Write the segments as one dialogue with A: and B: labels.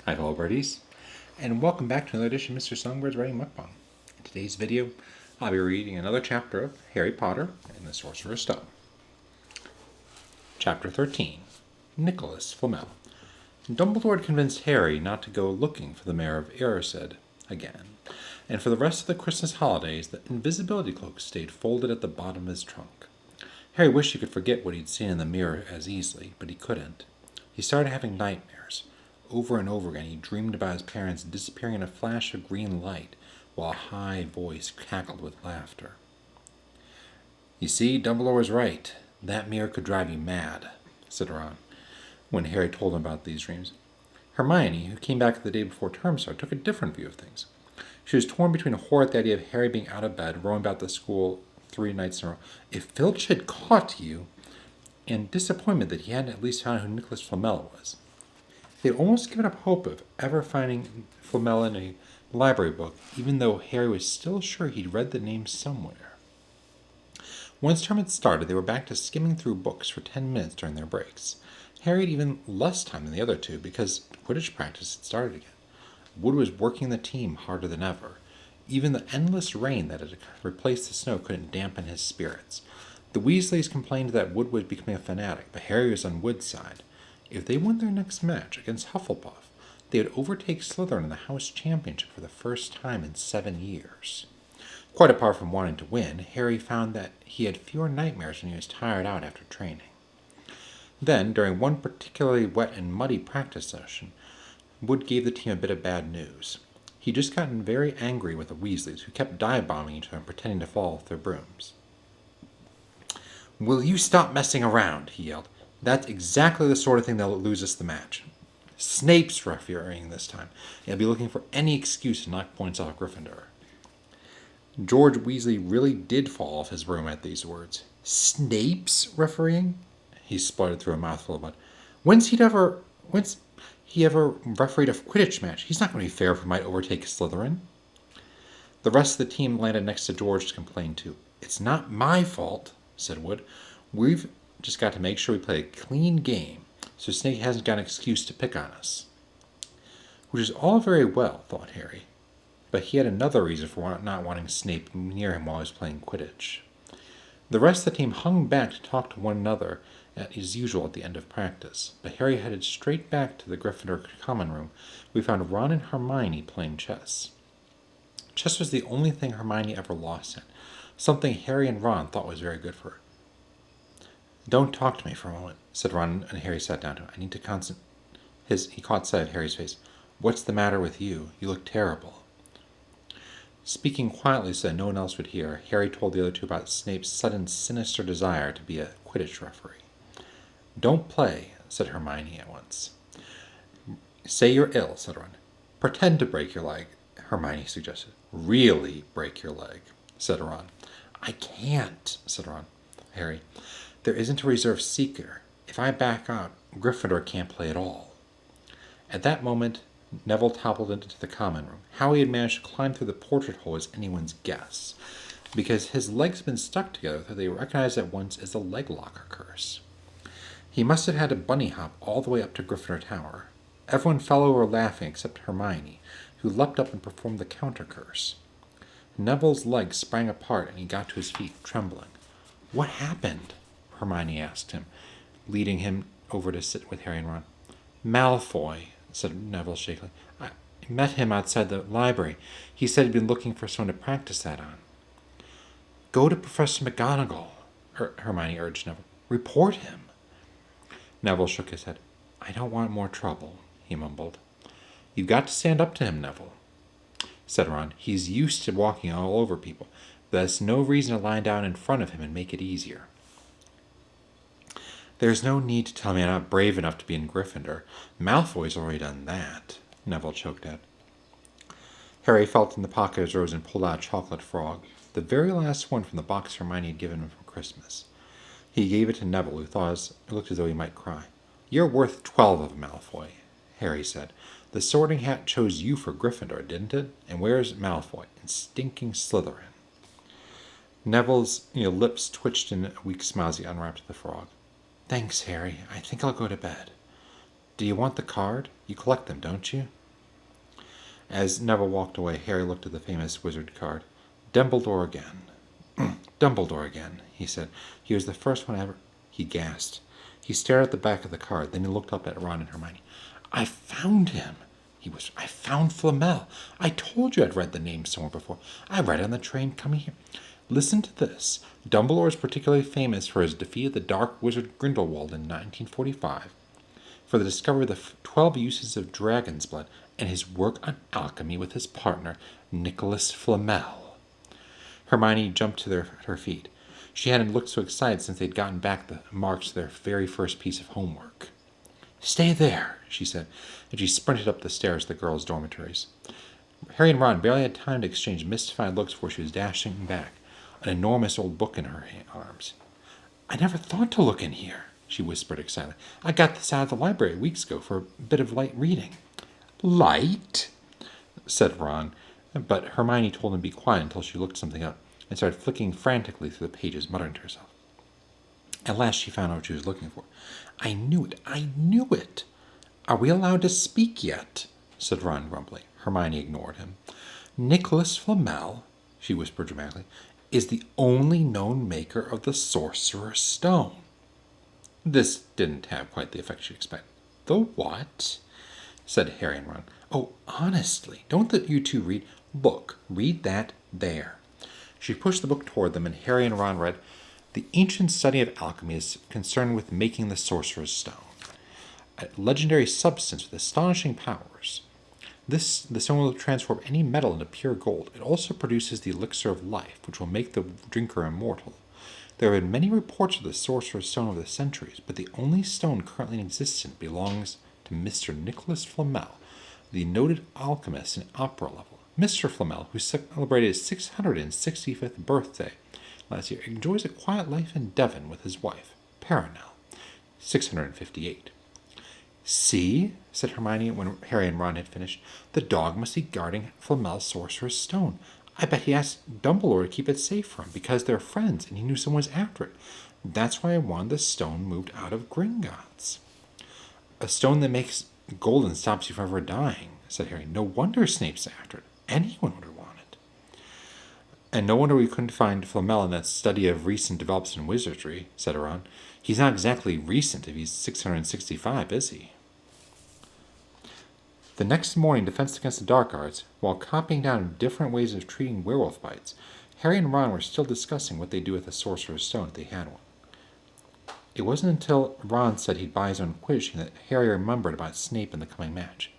A: Hi, hello, birdies, and welcome back to another edition of Mr. Songbyrd's Writing Mukbang. In today's video, I'll be reading another chapter of Harry Potter and the Sorcerer's Stone. Chapter 13, Nicholas Flamel. Dumbledore had convinced Harry not to go looking for the Mayor of Erised again, and for the rest of the Christmas holidays, the invisibility cloak stayed folded at the bottom of his trunk. Harry wished he could forget what he'd seen in the mirror as easily, but he couldn't. He started having nightmares. Over and over again, he dreamed about his parents disappearing in a flash of green light, while a high voice cackled with laughter. "You see, Dumbledore was right. That mirror could drive you mad," said Ron, when Harry told him about these dreams. Hermione, who came back the day before term started, took a different view of things. She was torn between horror at the idea of Harry being out of bed, roaming about the school 3 nights in a row, if Filch had caught you, and disappointment that he hadn't at least found who Nicholas Flamel was. They had almost given up hope of ever finding Flamel in a library book, even though Harry was still sure he'd read the name somewhere. Once term had started, they were back to skimming through books for 10 minutes during their breaks. Harry had even less time than the other two, because Quidditch practice had started again. Wood was working the team harder than ever. Even the endless rain that had replaced the snow couldn't dampen his spirits. The Weasleys complained that Wood was becoming a fanatic, but Harry was on Wood's side. If they won their next match against Hufflepuff, they would overtake Slytherin in the House Championship for the first time in 7 years. Quite apart from wanting to win, Harry found that he had fewer nightmares when he was tired out after training. Then, during one particularly wet and muddy practice session, Wood gave the team a bit of bad news. He'd just gotten very angry with the Weasleys, who kept dive-bombing each other and pretending to fall with their brooms. "Will you stop messing around?" he yelled. "That's exactly the sort of thing that'll lose us the match. Snape's refereeing this time. He'll be looking for any excuse to knock points off Gryffindor." George Weasley really did fall off his broom at these words. "Snape's refereeing?" he spluttered through a mouthful of mud. When's he ever refereed a Quidditch match? He's not going to be fair if he might overtake Slytherin. The rest of the team landed next to George to complain too. "It's not my fault," said Wood. "We've just got to make sure we play a clean game, so Snape hasn't got an excuse to pick on us." Which is all very well, thought Harry, but he had another reason for not wanting Snape near him while he was playing Quidditch. The rest of the team hung back to talk to one another as usual at the end of practice, but Harry headed straight back to the Gryffindor common room. We found Ron and Hermione playing chess. Chess was the only thing Hermione ever lost at, something Harry and Ron thought was very good for her. "Don't talk to me for a moment," said Ron, and Harry sat down to him. "I need to concentrate." He caught sight of Harry's face. "What's the matter with you? You look terrible." Speaking quietly so that no one else would hear, Harry told the other two about Snape's sudden sinister desire to be a Quidditch referee. "Don't play," said Hermione at once. "Say you're ill," said Ron. "Pretend to break your leg," Hermione suggested. "Really break your leg," said Ron. "I can't," said Harry. "There isn't a reserve seeker. If I back out, Gryffindor can't play at all." At that moment, Neville toppled into the common room. How he had managed to climb through the portrait hole is anyone's guess, because his legs had been stuck together so they recognized at once as the leg locker curse. He must have had to bunny hop all the way up to Gryffindor Tower. Everyone fell over laughing except Hermione, who leapt up and performed the counter curse. Neville's legs sprang apart and he got to his feet, trembling. "What happened?" Hermione asked him, leading him over to sit with Harry and Ron. "Malfoy," said Neville shakily. "I met him outside the library. He said he'd been looking for someone to practice that on." "Go to Professor McGonagall," Hermione urged Neville. "Report him." Neville shook his head. "I don't want more trouble," he mumbled. "You've got to stand up to him, Neville," said Ron. "He's used to walking all over people, but that's no reason to lie down in front of him and make it easier." "There's no need to tell me I'm not brave enough to be in Gryffindor. Malfoy's already done that," Neville choked at. Harry felt in the pocket of his rose and pulled out a chocolate frog, the very last one from the box Hermione had given him for Christmas. He gave it to Neville, who looked as though he might cry. "You're worth 12 of Malfoy," Harry said. "The Sorting Hat chose you for Gryffindor, didn't it? And where's Malfoy? In stinking Slytherin." Neville's lips twitched in a weak smile as he unwrapped the frog. "Thanks, Harry. I think I'll go to bed." Do you want the card? You collect them, don't you? As Neville walked away, Harry looked at the famous wizard card. Dumbledore again. Dumbledore again, he said. He was the first one ever. He gasped. He stared at the back of the card. Then he looked up at Ron and Hermione. I found him, he whispered. I found Flamel. I told you I'd read the name somewhere before. I read it on the train coming here. Listen to this. Dumbledore is particularly famous for his defeat of the Dark Wizard Grindelwald in 1945, for the discovery of the 12 uses of dragon's blood, and his work on alchemy with his partner, Nicholas Flamel. Hermione jumped to her feet. She hadn't looked so excited since they'd gotten back the marks to their very first piece of homework. Stay there, she said, and she sprinted up the stairs to the girls' dormitories. Harry and Ron barely had time to exchange mystified looks before she was dashing back, an enormous old book in her arms. I never thought to look in here, she whispered excitedly. I got this out of the library weeks ago for a bit of light reading. Light? Said Ron, but Hermione told him to be quiet until she looked something up, and started flicking frantically through the pages, muttering to herself. At last she found out what she was looking for. I knew it! I knew it! Are we allowed to speak yet? Said Ron grumpily. Hermione ignored him. Nicholas Flamel, she whispered dramatically, is the only known maker of the Sorcerer's Stone. This didn't have quite the effect she expected. The what? Said Harry and Ron. Oh, honestly, don't you two read? Look, read that there. She pushed the book toward them, and Harry and Ron read, The ancient study of alchemy is concerned with making the Sorcerer's Stone, a legendary substance with astonishing powers. The stone will transform any metal into pure gold. It also produces the elixir of life, which will make the drinker immortal. There have been many reports of the Sorcerer's Stone over the centuries, but the only stone currently in existence belongs to Mr. Nicholas Flamel, the noted alchemist and opera lover. Mr. Flamel, who celebrated his 665th birthday last year, enjoys a quiet life in Devon with his wife, Perenelle, 658. See, said Hermione when Harry and Ron had finished, the dog must be guarding Flamel's Sorcerer's Stone. I bet he asked Dumbledore to keep it safe for him because they're friends and he knew someone was after it. That's why I wanted the stone moved out of Gringotts. A stone that makes gold and stops you from ever dying, said Harry. No wonder Snape's after it. Anyone would want it. And no wonder we couldn't find Flamel in that study of recent developments in wizardry, said Ron. He's not exactly recent if he's 665, is he? The next morning, Defense Against the Dark Arts, while copying down different ways of treating werewolf bites, Harry and Ron were still discussing what they'd do with the Sorcerer's Stone if they had one. It wasn't until Ron said he'd buy his own Quidditch that Harry remembered about Snape and the coming match.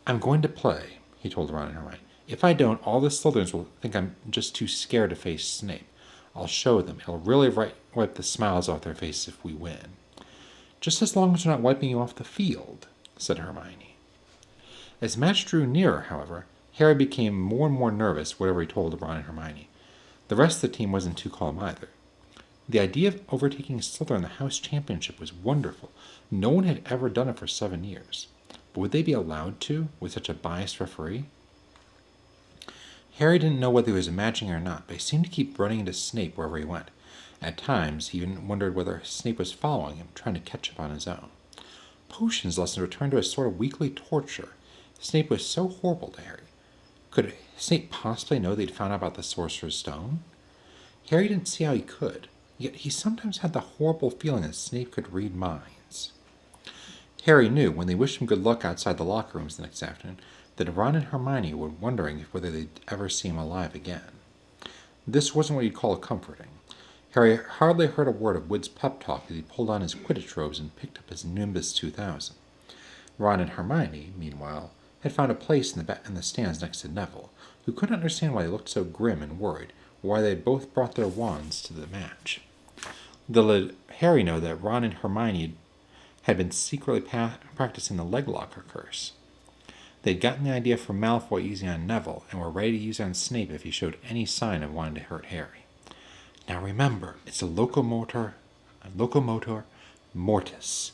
A: I'm going to play, he told Ron and Hermione. If I don't, all the Slytherins will think I'm just too scared to face Snape. I'll show them. It'll really wipe the smiles off their faces if we win. Just as long as we're not wiping you off the field, said Hermione. As the match drew nearer, however, Harry became more and more nervous whatever he told Ron and Hermione. The rest of the team wasn't too calm either. The idea of overtaking Slytherin in the House Championship was wonderful. No one had ever done it for 7 years. But would they be allowed to, with such a biased referee? Harry didn't know whether he was imagining or not, but he seemed to keep running into Snape wherever he went. At times, he even wondered whether Snape was following him, trying to catch up on his own. Potions lessons returned to a sort of weekly torture. Snape was so horrible to Harry. Could Snape possibly know they'd found out about the Sorcerer's Stone? Harry didn't see how he could, yet he sometimes had the horrible feeling that Snape could read minds. Harry knew, when they wished him good luck outside the locker rooms the next afternoon, that Ron and Hermione were wondering whether they'd ever see him alive again. This wasn't what you'd call comforting. Harry hardly heard a word of Wood's pep talk as he pulled on his Quidditch robes and picked up his Nimbus 2000. Ron and Hermione, meanwhile, had found a place in the stands next to Neville, who couldn't understand why they looked so grim and worried, or why they had both brought their wands to the match. Little did Harry know that Ron and Hermione had been secretly practicing the leg locker curse. They'd gotten the idea from Malfoy using on Neville, and were ready to use on Snape if he showed any sign of wanting to hurt Harry. Now remember, it's a locomotor mortis,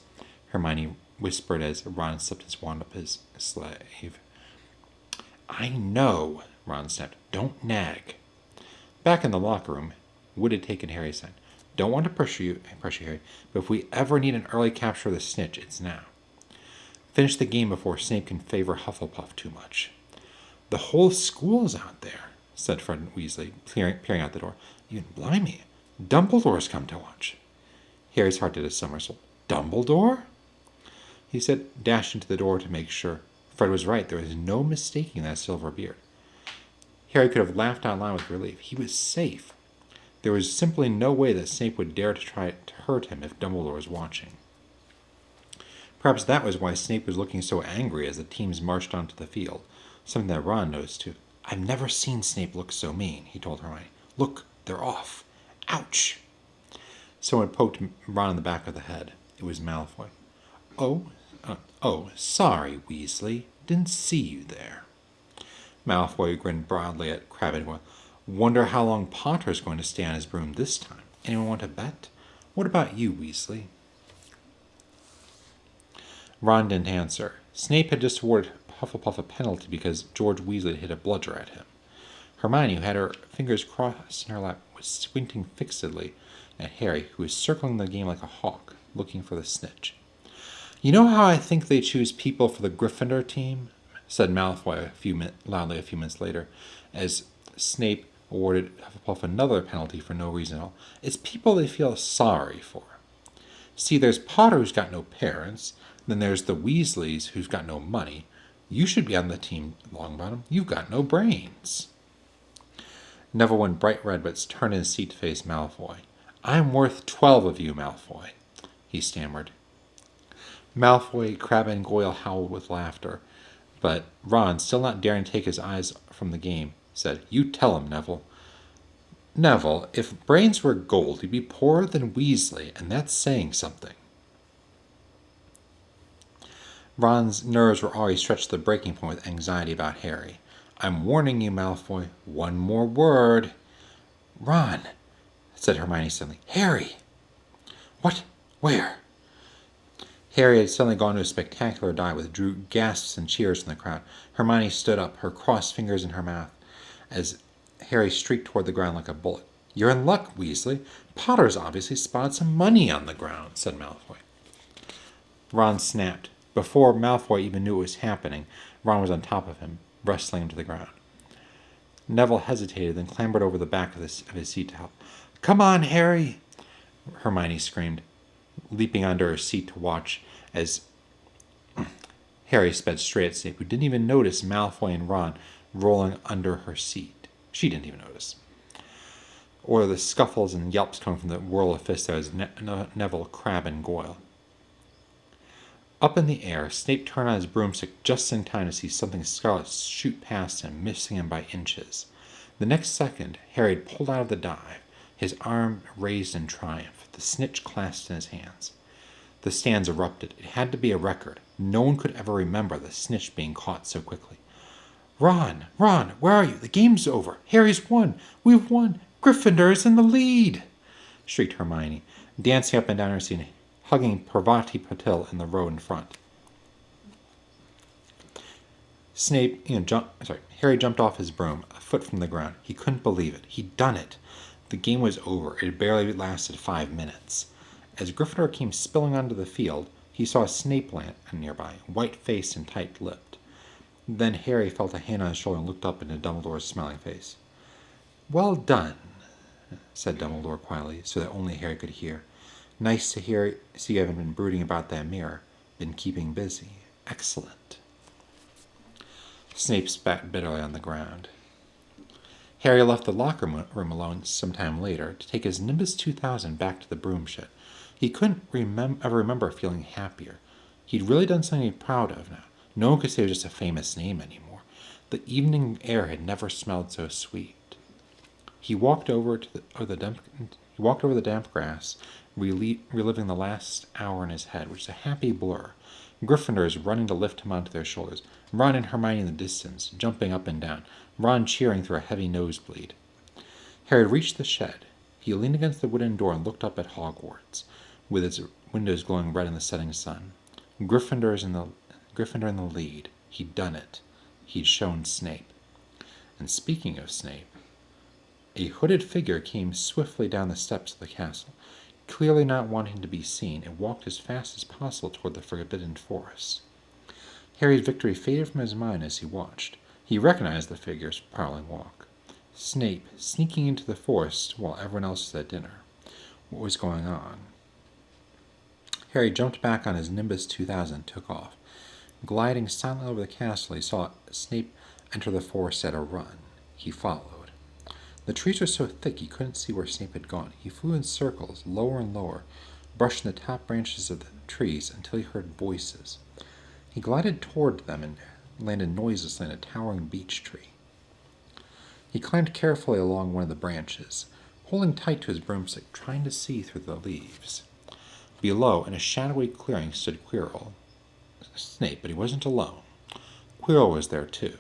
A: Hermione whispered as Ron slipped his wand up his sleeve. I know, Ron snapped. Don't nag. Back in the locker room, Wood had taken Harry's side. Don't want to pressure you, Harry, but if we ever need an early capture of the Snitch, it's now. Finish the game before Snape can favor Hufflepuff too much. The whole school's out there, said Fred Weasley, peering out the door. Even blimey, Dumbledore's come to watch. Harry's heart did a somersault. Dumbledore? He said, dashed into the door to make sure. Fred was right. There was no mistaking that silver beard. Harry could have laughed out loud with relief. He was safe. There was simply no way that Snape would dare to try to hurt him if Dumbledore was watching. Perhaps that was why Snape was looking so angry as the teams marched onto the field, something that Ron noticed too. I've never seen Snape look so mean, he told Hermione. Look, they're off. Ouch! Someone poked Ron in the back of the head. It was Malfoy. Oh, sorry, Weasley. Didn't see you there. Malfoy grinned broadly at Crabbe and Goyle. Wonder how long Potter's going to stay on his broom this time. Anyone want to bet? What about you, Weasley? Ron didn't answer. Snape had just awarded Hufflepuff a penalty because George Weasley hit a bludger at him. Hermione, who had her fingers crossed in her lap, was squinting fixedly at Harry, who was circling the game like a hawk, looking for the snitch. You know how I think they choose people for the Gryffindor team? Said Malfoy loudly a few minutes later, as Snape awarded Hufflepuff another penalty for no reason at all. It's people they feel sorry for. See, there's Potter who's got no parents, then there's the Weasleys who's got no money. You should be on the team, Longbottom. You've got no brains. Neville went bright red, but turned in his seat to face Malfoy. I'm worth 12 of you, Malfoy, he stammered. Malfoy, Crabbe, and Goyle howled with laughter, but Ron, still not daring to take his eyes from the game, said, You tell him, Neville. Neville, if brains were gold, you'd be poorer than Weasley, and that's saying something. Ron's nerves were already stretched to the breaking point with anxiety about Harry. I'm warning you, Malfoy. One more word. Ron, said Hermione suddenly. Harry! What? Where? Harry had suddenly gone to a spectacular dive with drew gasps and cheers from the crowd. Hermione stood up, her crossed fingers in her mouth, as Harry streaked toward the ground like a bullet. You're in luck, Weasley. Potter's obviously spotted some money on the ground, said Malfoy. Ron snapped. Before Malfoy even knew what was happening, Ron was on top of him, wrestling him to the ground. Neville hesitated, then clambered over the back of his seat to help. Come on, Harry! Hermione screamed, leaping under her seat to watch as Harry sped straight at Snape, who didn't even notice Malfoy and Ron rolling under her seat. She didn't even notice. Or the scuffles and yelps coming from the whirl of fists that was Neville, Crabbe, and Goyle. Up in the air, Snape turned on his broomstick just in time to see something scarlet shoot past him, missing him by inches. The next second, Harry had pulled out of the dive, his arm raised in triumph, the snitch clasped in his hands. The stands erupted. It had to be a record. No one could ever remember the snitch being caught so quickly. Ron, where are you? The game's over. Harry's won. We've won. Gryffindor's in the lead, shrieked Hermione, dancing up and down her seat, hugging Parvati Patil in the row in front. Harry jumped off his broom, a foot from the ground. He couldn't believe it. He'd done it. The game was over. It had barely lasted 5 minutes. As Gryffindor came spilling onto the field, he saw Snape land nearby, white-faced and tight-lipped. Then Harry felt a hand on his shoulder and looked up into Dumbledore's smiling face. Well done, said Dumbledore quietly, so that only Harry could hear. Nice to see you haven't been brooding about that mirror. Been keeping busy. Excellent. Snape spat bitterly on the ground. Harry left the locker room alone some time later to take his Nimbus 2000 back to the broom shed. He couldn't ever remember feeling happier. He'd really done something to be proud of now. No one could say it was just a famous name anymore. The evening air had never smelled so sweet. He walked over the damp grass, reliving the last hour in his head, which is a happy blur. Gryffindors running to lift him onto their shoulders. Ron and Hermione in the distance, jumping up and down. Ron cheering through a heavy nosebleed. Harry reached the shed. He leaned against the wooden door and looked up at Hogwarts, with its windows glowing red in the setting sun. Gryffindor in the lead. He'd done it. He'd shown Snape. And speaking of Snape, a hooded figure came swiftly down the steps of the castle. Clearly not wanting to be seen, it walked as fast as possible toward the forbidden forest. Harry's victory faded from his mind as he watched. He recognized the figure's prowling walk. Snape, sneaking into the forest while everyone else was at dinner. What was going on? Harry jumped back on his Nimbus 2000 and took off. Gliding silently over the castle, he saw Snape enter the forest at a run. He followed. The trees were so thick he couldn't see where Snape had gone. He flew in circles, lower and lower, brushing the top branches of the trees until he heard voices. He glided toward them and landed noiselessly on a towering beech tree. He climbed carefully along one of the branches, holding tight to his broomstick, trying to see through the leaves. Below, in a shadowy clearing, stood Snape, but he wasn't alone. Quirrell was there, too.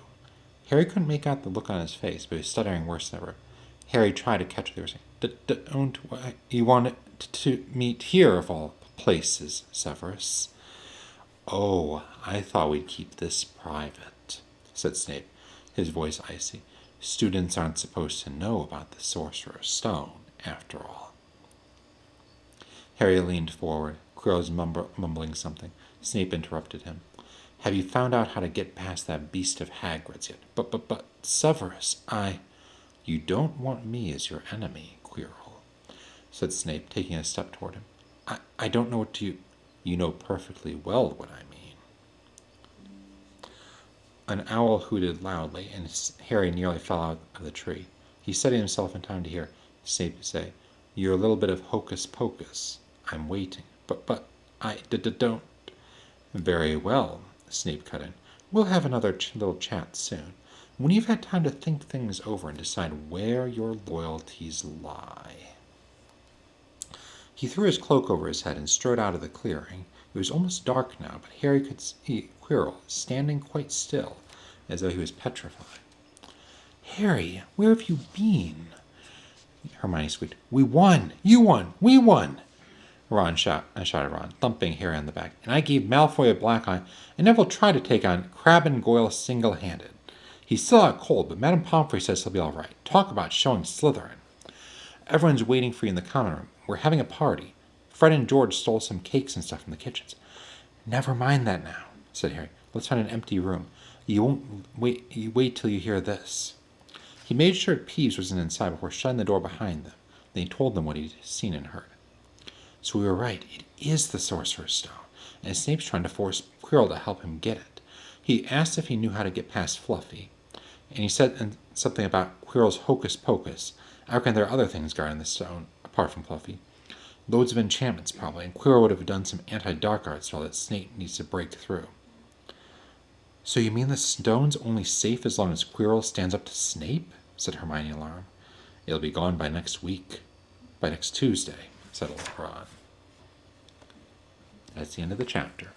A: Harry couldn't make out the look on his face, but he was stuttering worse than ever. Harry tried to catch what they were saying. Don't you want to meet here, of all places, Severus? Oh, I thought we'd keep this private, said Snape, his voice icy. Students aren't supposed to know about the Sorcerer's Stone, after all. Harry leaned forward. Quirrell was mumbling something. Snape interrupted him. Have you found out how to get past that beast of Hagrid's yet? But, Severus, You don't want me as your enemy, Quirrell, said Snape, taking a step toward him. I don't know what you know perfectly well what I mean. An owl hooted loudly, and Harry nearly fell out of the tree. He steadied himself in time to hear Snape say, You're a little bit of hocus-pocus. I'm waiting. But I don't. Very well, Snape cut in. We'll have another little chat soon, when you've had time to think things over and decide where your loyalties lie. He threw his cloak over his head and strode out of the clearing. It was almost dark now, but Harry could see Quirrell standing quite still, as though he was petrified. Harry, where have you been? Hermione squeaked. We won! You won! We won! Shouted Ron, thumping Harry on the back. And I gave Malfoy a black eye, and Neville tried to take on Crabbe and Goyle single-handed. He's still out cold, but Madame Pomfrey says he'll be all right. Talk about showing Slytherin. Everyone's waiting for you in the common room. We're having a party. Fred and George stole some cakes and stuff from the kitchens. Never mind that now, said Harry. Let's find an empty room. You wait till you hear this. He made sure Peeves wasn't inside before shutting the door behind them. Then he told them what he'd seen and heard. So we were right. It is the Sorcerer's Stone, and Snape's trying to force Quirrell to help him get it. He asked if he knew how to get past Fluffy, and he said something about Quirrell's hocus-pocus. I reckon there are other things guarding the stone, apart from Fluffy. Loads of enchantments, probably, and Quirrell would have done some anti-dark art spell that Snape needs to break through. So you mean the stone's only safe as long as Quirrell stands up to Snape? Said Hermione, alarmed. It'll be gone by next week. By next Tuesday, said old Ron. That's the end of the chapter.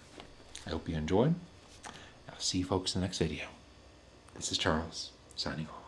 A: I hope you enjoyed. I'll see you folks in the next video. This is Charles, signing off.